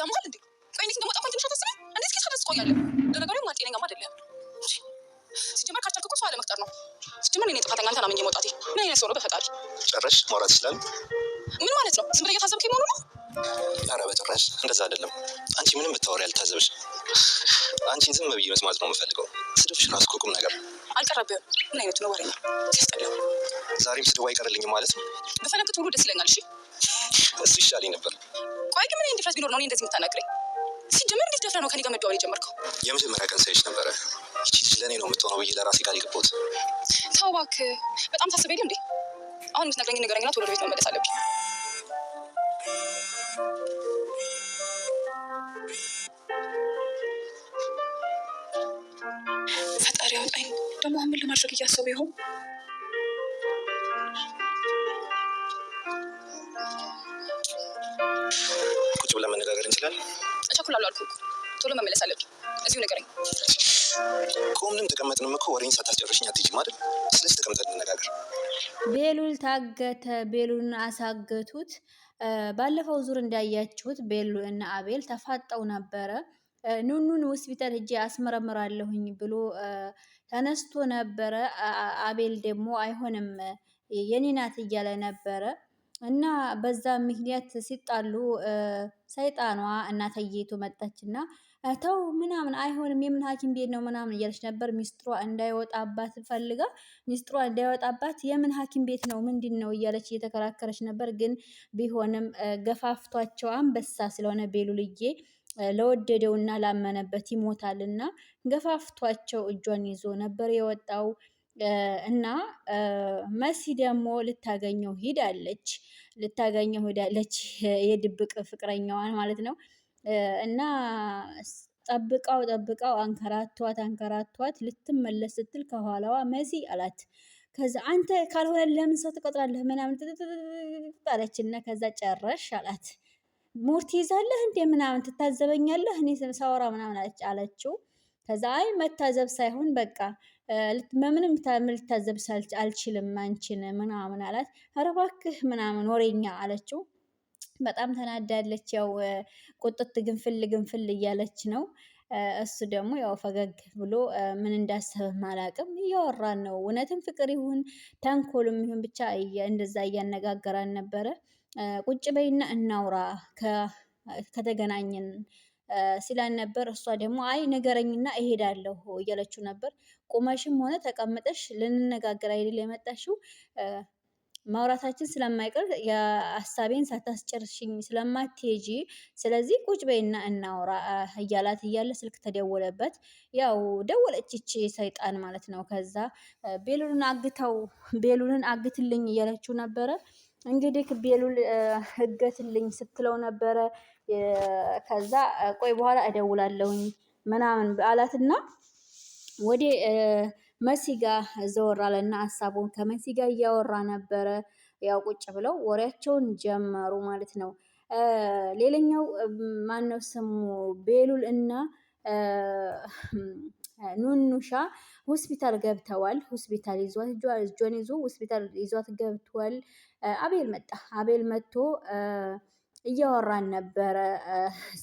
ያማል እንዴ? ቆይ እንዴት እንደሞጣ እንኳን ትንሽ አታስበኝ? እንዴት ከሳ ደስ ቆያለሁ? ለነገሩ ማጤነኛማ አይደለም። ሲጀመር ካቻልክ እኮ ሰው አለመፍጠር ነው። ሲጀመር እኔ ጥፋተኛ አንተን አምኜ መውጣቴ ምን አይነት ሰው ነው በፈጣሪ? ጨረሽ ማውራት ይችላል። ምን ማለት ነው? ዝም ብለህ እየታዘብከኝ መሆኑ ነው? ኧረ በጭራሽ እንደዛ አይደለም። አንቺ ምንም ብታወሪ አልታዘብሽ። አንቺን ዝም ብዬ መስማት ነው የምፈልገው። ስድብሽ ራሱ እኮ ቁም ነገር አልቀረብህም። ምን አይነቱ ነው ወሬኛ? ሲያስጠላው። ዛሬም ስድቡ አይቀርልኝም ማለት ነው። በፈለግኩት ሁሉ ደስ ይለኛል። እሺ እሱ ይሻለኝ ነበር። ቆይ ግን ምን አይነት ድፍረት ቢኖር ነው እኔ እንደዚህ የምታናግረኝ? ሲጀመር እንዴት ደፍረህ ነው ከኔ ጋር መደዋወል የጀመርከው? የመጀመሪያ ቀን ሳይሽ ነበረ ይቺ ልጅ ለእኔ ነው የምትሆነው ብዬ ለራሴ ቃል የገባሁት። ተው እባክህ፣ በጣም ታስበህ የለ እንዴ? አሁን የምትነግረኝን ንገረኝና ቶሎ ወደ ቤት መመለስ አለብኝ። ፈጣሪ ያውጣኝ። ደግሞ አሁን ምን ለማድረግ እያሰቡ ይሆን? ቁጭ ብለን መነጋገር እንችላለን? እቸኩላለሁ አልኩህ እኮ። ቶሎ መመለስ አለብኝ። እዚሁ ንገረኝ። ቆምንም ተቀመጥንም እኮ ወሬን ሳታስጨርሽኝ አትሄጂም አይደል? ስለዚህ ተቀምጠን እንነጋገር። ቤሉል ታገተ። ቤሉልን አሳገቱት። ባለፈው ዙር እንዳያችሁት ቤሉ እና አቤል ተፋጠው ነበረ። ኑኑን ሆስፒታል ሄጄ አስመረምራለሁኝ ብሎ ተነስቶ ነበረ። አቤል ደግሞ አይሆንም የኔ ናት እያለ ነበረ እና በዛ ምክንያት ሲጣሉ ሰይጣኗ እናትየቱ መጣችና ተው ምናምን አይሆንም የምን ሐኪም ቤት ነው ምናምን እያለች ነበር። ሚስጥሯ እንዳይወጣባት ፈልጋ ሚስጥሯ እንዳይወጣባት የምን ሐኪም ቤት ነው ምንድን ነው እያለች እየተከራከረች ነበር። ግን ቢሆንም ገፋፍቷቸው አንበሳ ስለሆነ ቤሉልዬ ለወደደውና ላመነበት ይሞታልና ገፋፍቷቸው እጇን ይዞ ነበር የወጣው። እና መሲ ደግሞ ልታገኘው ሂዳለች። የድብቅ ፍቅረኛዋን ማለት ነው። እና ጠብቃው አንከራቷት ልትመለስ ስትል ከኋላዋ መሲ አላት። ከዛ አንተ ካልሆነ ለምን ሰው ትቆጥራለህ ምናምን አለች እና ከዛ ጨረሽ አላት። ሙድ ትይዛለህ እንዴ ምናምን ትታዘበኛለህ እኔ ሳወራ ምናምን አለችው። ከዛ አይ መታዘብ ሳይሆን በቃ ምንም ልታዘብ አልችልም አንቺን ምናምን አላት። ኧረ እባክህ ምናምን ወሬኛ አለችው። በጣም ተናዳለች። ያው ቁጥት ግንፍል እያለች ነው። እሱ ደግሞ ያው ፈገግ ብሎ ምን እንዳሰበ አላቅም እያወራን ነው። እውነትም ፍቅር ይሁን ተንኮልም ይሁን ብቻ እንደዛ እያነጋገራን ነበረ። ቁጭ በይና እናውራ ከተገናኘን ሲላን ነበር። እሷ ደግሞ አይ ንገረኝና እሄዳለሁ እያለችው ነበር። ቁመሽም ሆነ ተቀምጠሽ ልንነጋገር አይደል የመጣሽው? ማውራታችን ስለማይቀር የሀሳቤን ሳታስጨርሽኝ ስለማትሄጂ ስለዚህ ቁጭ በይና እናውራ እያላት እያለ ስልክ ተደወለበት። ያው ደወለች ይቺ ሰይጣን ማለት ነው። ከዛ ቤሉልን አግትልኝ እያለችው ነበረ። እንግዲህ ቤሉል እገትልኝ ስትለው ነበረ። ከዛ ቆይ በኋላ እደውላለሁኝ ምናምን አላትና ወደ መሲ ጋር ዘወር አለና ሀሳቡን ከመሲ ጋር እያወራ ነበረ። ያው ቁጭ ብለው ወሬያቸውን ጀመሩ ማለት ነው። ሌላኛው ማነው ስሙ ቤሉል እና ኑኑሻ ሆስፒታል ገብተዋል። ሆስፒታል እጇን ይዞ ሆስፒታል ይዟት ገብቷል። አቤል መጥቶ እያወራን ነበረ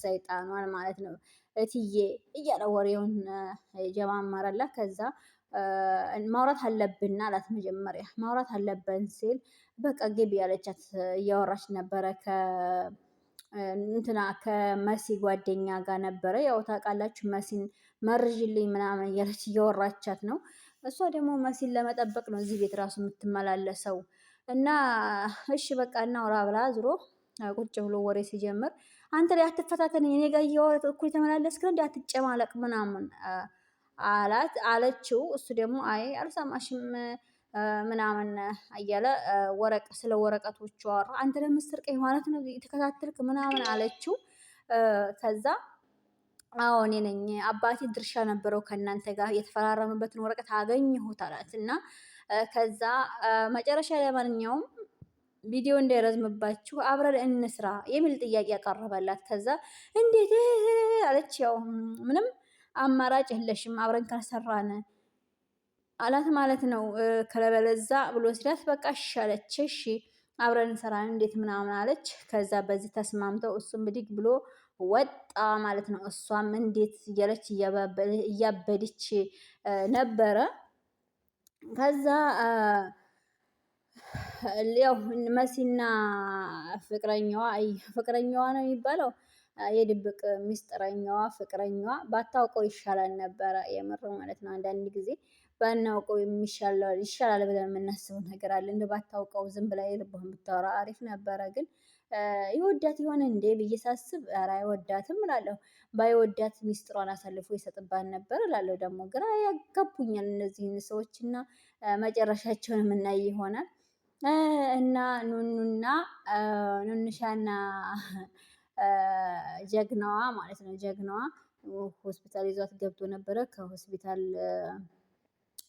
ሰይጣኗን ማለት ነው። እትዬ እያለ ወሬውን ጀማመረላት። ከዛ ማውራት አለብን አላት። መጀመሪያ ማውራት አለብን ሲል በቃ ግቢ ያለቻት እያወራች ነበረ ከመሲ ጓደኛ ጋር ነበረ። ያው ታውቃላችሁ መሲን መርዥልኝ ምናምን እያለች እያወራቻት ነው። እሷ ደግሞ መሲን ለመጠበቅ ነው እዚህ ቤት ራሱ የምትመላለሰው። እና እሺ በቃ እናውራ ብላ ዞሮ ቁጭ ብሎ ወሬ ሲጀምር አንተ ላይ አትፈታተን እኔ ጋር እያወራህ እኩል ተመላለስክ እንዴ አትጨማለቅ ምናምን አለችው። እሱ ደግሞ አይ አልሰማሽም ምናምን እያለ ስለ ወረቀቶቹ አወራ። አንተ ለምትሰርቀኝ ማለት ነው የተከታተልክ ምናምን አለችው። ከዛ አዎ እኔ ነኝ አባቴ ድርሻ ነበረው ከእናንተ ጋር የተፈራረመበትን ወረቀት አገኘሁት አላት። እና ከዛ መጨረሻ ላይ ማንኛውም ቪዲዮ እንዳይረዝምባችሁ አብረን እንስራ የሚል ጥያቄ ያቀረበላት። ከዛ እንዴት አለች። ያው ምንም አማራጭ የለሽም አብረን ካልሰራን አላት ማለት ነው። ከለበለዛ ብሎ ሲላት በቃ እሺ አለች። እሺ አብረን እንሰራን እንዴት ምናምን አለች። ከዛ በዚህ ተስማምተው እሱም ብድግ ብሎ ወጣ ማለት ነው። እሷም እንዴት እያለች እያበደች ነበረ። ከዛ ያው መሲና ፍቅረኛዋ ነው የሚባለው የድብቅ ሚስጥረኛዋ ፍቅረኛዋ ባታውቀው ይሻላል ነበረ። የምር ማለት ነው። አንዳንድ ጊዜ ባናውቀው ይሻላል ብለን የምናስበው ነገር አለ። እንደ ባታውቀው ዝም ብላ የልብህን ብታወራ አሪፍ ነበረ። ግን ይወዳት ይሆን እንዴ ብዬ ሳስብ ኧረ አይወዳትም እላለሁ። ባይወዳት ሚስጥሯን አሳልፎ ይሰጥባት ነበር እላለሁ። ደግሞ ግራ ያጋቡኛል እነዚህን ሰዎች እና መጨረሻቸውን የምናይ ይሆናል። እና ኑንሻና ጀግናዋ ማለት ነው። ጀግናዋ ሆስፒታል ይዟት ገብቶ ነበረ። ከሆስፒታል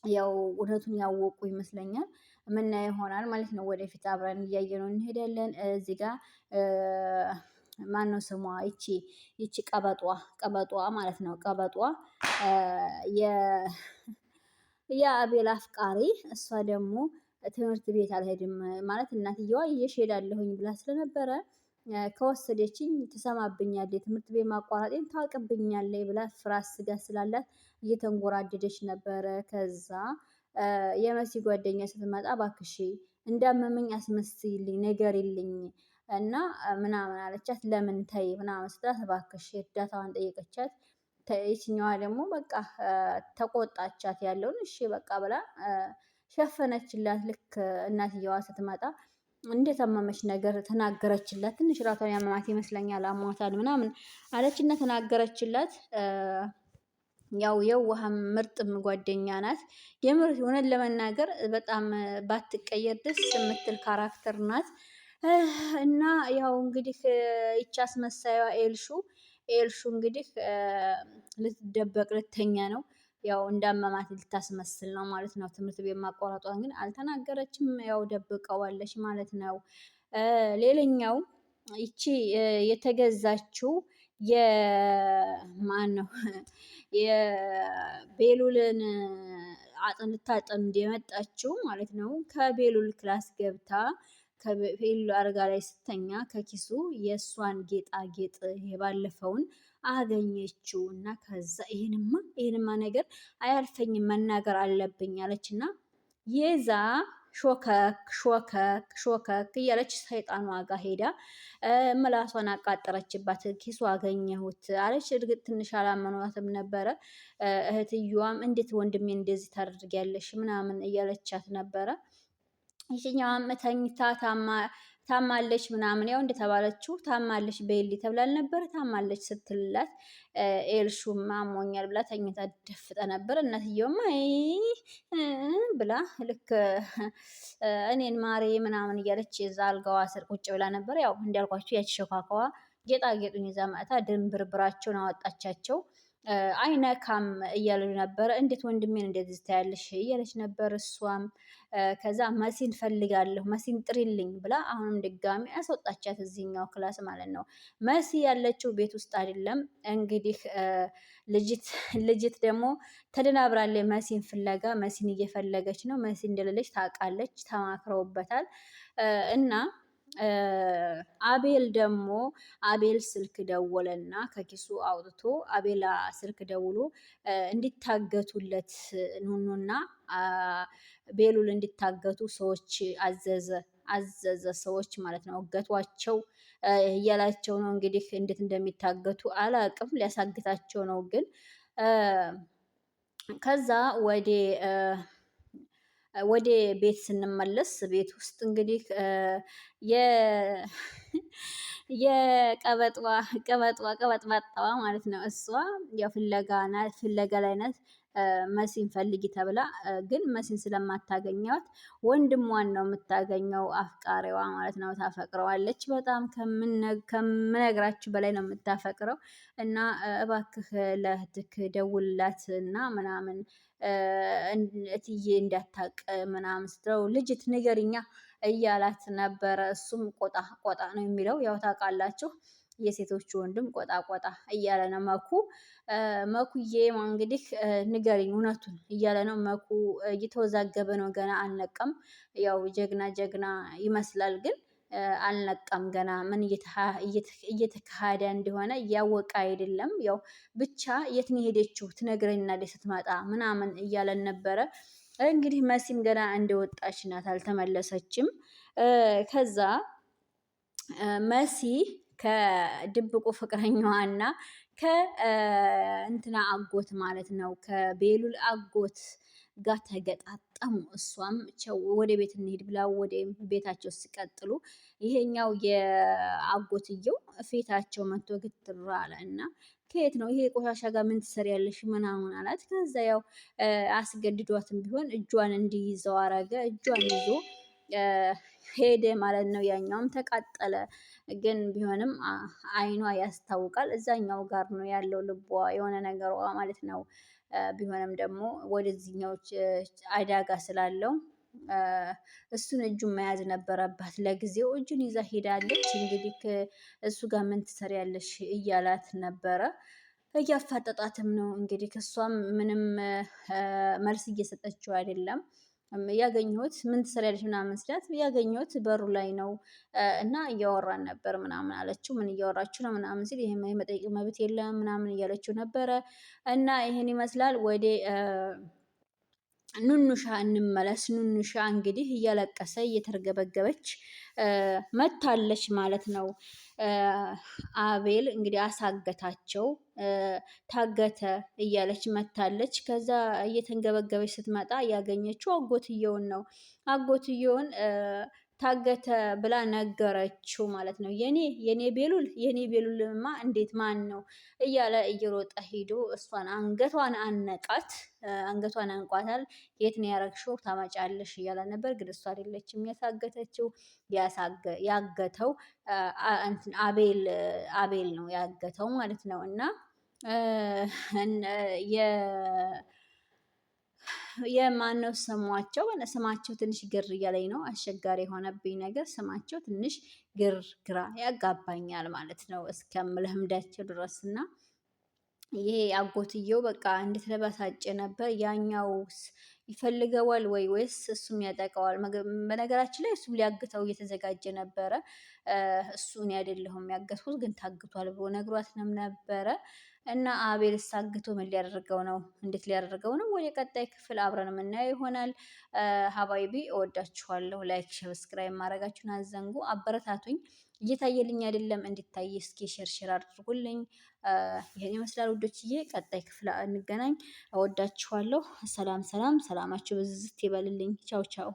ያው እውነቱን ያወቁ ይመስለኛል። የምናየው ይሆናል ማለት ነው። ወደፊት አብረን እያየነው እንሄዳለን። እዚህ ጋር ማነው ስሟ? ይቺ ቀበጧ ማለት ነው። ቀበጧ የአቤል አፍቃሪ፣ እሷ ደግሞ ትምህርት ቤት አልሄድም ማለት እናትየዋ እየሄዳለሁኝ ብላ ስለነበረ ከወሰደችኝ ትሰማብኛለች፣ ትምህርት ቤት ማቋረጤን ታውቅብኛለች ብላ ፍርሃት ስጋት ስላላት እየተንጎራደደች ነበረ። ከዛ የመሲ ጓደኛ ስትመጣ እባክሽ እንዳመመኝ አስመስይልኝ ንገሪልኝ እና ምናምን አለቻት። ለምን ተይ ምናምን ስትላት እባክሽ እርዳታዋን ጠየቀቻት። ይችኛዋ ደግሞ በቃ ተቆጣቻት። ያለውን እሺ በቃ ብላ ሸፈነችላት። ልክ እናትየዋ ስትመጣ እንደታመመች ነገር ተናገረችላት። ትንሽ ራሷን ያመማት ይመስለኛል፣ አሟታል ምናምን አለችና ተናገረችላት። ያው የዋህም ምርጥም ጓደኛ ናት። የምር እውነት ለመናገር በጣም ባትቀየር ደስ የምትል ካራክተር ናት። እና ያው እንግዲህ ይቺ አስመሳይዋ ኤልሹ እንግዲህ ልትደበቅ ልተኛ ነው። ያው እንዳመማት ልታስመስል ነው ማለት ነው። ትምህርት ቤት ማቋረጧን ግን አልተናገረችም። ያው ደብቀዋለች ማለት ነው። ሌላኛው ይቺ የተገዛችው የማን ነው የቤሉልን ልታጠምድ የመጣችው ማለት ነው። ከቤሉል ክላስ ገብታ ከቤሉል አልጋ ላይ ስተኛ ከኪሱ የእሷን ጌጣጌጥ የባለፈውን አገኘችው እና ከዛ ይሄንማ ነገር አያልፈኝም መናገር አለብኝ አለች እና የዛ ሾከክ እያለች ሰይጣኗ ጋር ሄዳ ምላሷን አቃጠረችባት። ኪሱ አገኘሁት አለች። እርግጥ ትንሽ አላመኗትም ነበረ። እህትየዋም እንዴት ወንድሜ እንደዚህ ታደርጊያለሽ ምናምን እያለቻት ነበረ። ይችኛዋም ተኝታ ታማለች ምናምን ያው እንደተባለችው ታማለች በይሊ ተብላል ነበር። ታማለች ስትልላት ኤልሹም አሞኛል ብላ ተኝታ ደፍጠ ነበር። እናትየውም አይ ብላ ልክ እኔን ማሬ ምናምን እያለች የዛ አልጋዋ ስር ቁጭ ብላ ነበር። ያው እንዳልኳችሁ ያቺ ሸካካዋ ጌጣጌጡን ይዛ መጥታ ድንብርብራቸውን አወጣቻቸው። አይነካም እያሉ ነበረ። እንዴት ወንድሜን እንደዚህ ታያለሽ እያለች ነበር እሷም። ከዛ መሲን ፈልጋለሁ መሲን ጥሪልኝ ብላ አሁንም ድጋሚ አስወጣቻት እዚህኛው ክላስ ማለት ነው። መሲ ያለችው ቤት ውስጥ አይደለም እንግዲህ ልጅት ደግሞ ተደናብራለች። መሲን ፍለጋ መሲን እየፈለገች ነው። መሲ እንደሌለች ታውቃለች፣ ተማክረውበታል እና አቤል ስልክ ደወለና ከኪሱ አውጥቶ አቤላ ስልክ ደውሎ እንዲታገቱለት ኑኑና ቤሉል እንዲታገቱ ሰዎች አዘዘ ሰዎች ማለት ነው። እገቷቸው እያላቸው ነው እንግዲህ እንዴት እንደሚታገቱ አላቅም። ሊያሳግታቸው ነው ግን ከዛ ወደ ቤት ስንመለስ ቤት ውስጥ እንግዲህ ቀበጥባጣዋ ማለት ነው። እሷ ያው ፍለጋ ላይ ናት። መሲን ፈልጊ ተብላ ግን መሲን ስለማታገኘዋት ወንድሟን ነው የምታገኘው፣ አፍቃሪዋ ማለት ነው። ታፈቅረዋለች በጣም ከምነግራችሁ በላይ ነው የምታፈቅረው። እና እባክህ ለእህትክ ደውልላት እና ምናምን እትዬ እንዳታቅ ምናምን ስትለው ልጅት ንገሪኛ እያላት ነበረ። እሱም ቆጣ ነው የሚለው ያው ታውቃላችሁ፣ የሴቶቹ ወንድም ቆጣ እያለ ነው። መኩዬ እንግዲህ ንገሪኝ እውነቱን እያለ ነው። መኩ እየተወዛገበ ነው፣ ገና አልነቀም። ያው ጀግና ይመስላል ግን አልነቃም ገና ምን እየተካሄደ እንደሆነ እያወቀ አይደለም። ያው ብቻ የት ነው የሄደችው ትነግረኛለች ስትመጣ ምናምን እያለን ነበረ። እንግዲህ መሲም ገና እንደወጣች ናት፣ አልተመለሰችም። ከዛ መሲ ከድብቁ ፍቅረኛዋና ከእንትና አጎት ማለት ነው ከቤሉል አጎት ጋር ተገጣጠሙ። እሷም ወደ ቤት እንሄድ ብላ ወደ ቤታቸው ሲቀጥሉ ይሄኛው የአጎትየው ፊታቸው መቶ ግትር አለ እና ከየት ነው ይሄ ቆሻሻ ጋር ምን ትሰሪያለሽ ምናምን አላት። ከዛ ያው አስገድዷትም ቢሆን እጇን እንዲይዘው አረገ። እጇን ይዞ ሄደ ማለት ነው። ያኛውም ተቃጠለ። ግን ቢሆንም አይኗ ያስታውቃል። እዛኛው ጋር ነው ያለው ልቧ የሆነ ነገሯ ማለት ነው። ቢሆንም ደግሞ ወደዚህኛው አደጋ ስላለው እሱን እጁን መያዝ ነበረባት። ለጊዜው እጁን ይዛ ሄዳለች። እንግዲህ እሱ ጋር ምን ትሰሪያለሽ እያላት ነበረ። እያፋጠጣትም ነው እንግዲህ እሷም ምንም መልስ እየሰጠችው አይደለም። ያገኘሁት ምን ትሰሪያለሽ ምናምን ስላት ያገኘሁት በሩ ላይ ነው እና እያወራን ነበር ምናምን አለችው። ምን እያወራችሁ ነው ምናምን ሲል ይሄ የመጠየቅ መብት የለም ምናምን እያለችው ነበረ። እና ይሄን ይመስላል። ወደ ኑኑሻ እንመለስ። ኑኑሻ እንግዲህ እያለቀሰ እየተርገበገበች መታለች ማለት ነው። አቤል እንግዲህ አሳገታቸው፣ ታገተ እያለች መታለች። ከዛ እየተንገበገበች ስትመጣ ያገኘችው አጎትየውን ነው። አጎትየውን ታገተ ብላ ነገረችው ማለት ነው። የኔ ቤሉልማ እንዴት ማን ነው እያለ እየሮጠ ሄዶ እሷን አንገቷን አነቃት። አንገቷን አንቋታል። የት ነው ያረግሽው ታመጫለሽ እያለ ነበር። ግን እሷ አይደለችም ያሳገተችው። ያገተው አቤል ነው ያገተው ማለት ነው። እና የማነው ስማቸው ትንሽ ግር እያለኝ ነው። አስቸጋሪ የሆነብኝ ነገር ስማቸው ትንሽ ግራ ያጋባኛል ማለት ነው እስከምለምዳቸው ድረስ። እና ይሄ አጎትየው በቃ እንድትለበሳጭ ነበር። ያኛው ይፈልገዋል ወይስ እሱም ያጠቀዋል? በነገራችን ላይ እሱም ሊያግተው እየተዘጋጀ ነበረ። እሱን አይደለሁም ያገትኩት ግን ታግቷል ብሎ ነግሯትም ነበረ። እና አቤል አግቶ ምን ሊያደርገው ነው? እንዴት ሊያደርገው ነው? ወደ ቀጣይ ክፍል አብረን የምናየው ይሆናል። ሀባይቢ እወዳችኋለሁ። ላይክ ሰብስክራይብ ማድረጋችሁን አዘንጉ። አበረታቱኝ። እየታየልኝ አይደለም፣ እንዲታይ እስኪ ሼር አድርጉልኝ። ይሄን ይመስላል ውዶችዬ። ቀጣይ ክፍል እንገናኝ። እወዳችኋለሁ። ሰላም ሰላማችሁ ብዝት ይበልልኝ። ቻው ቻው።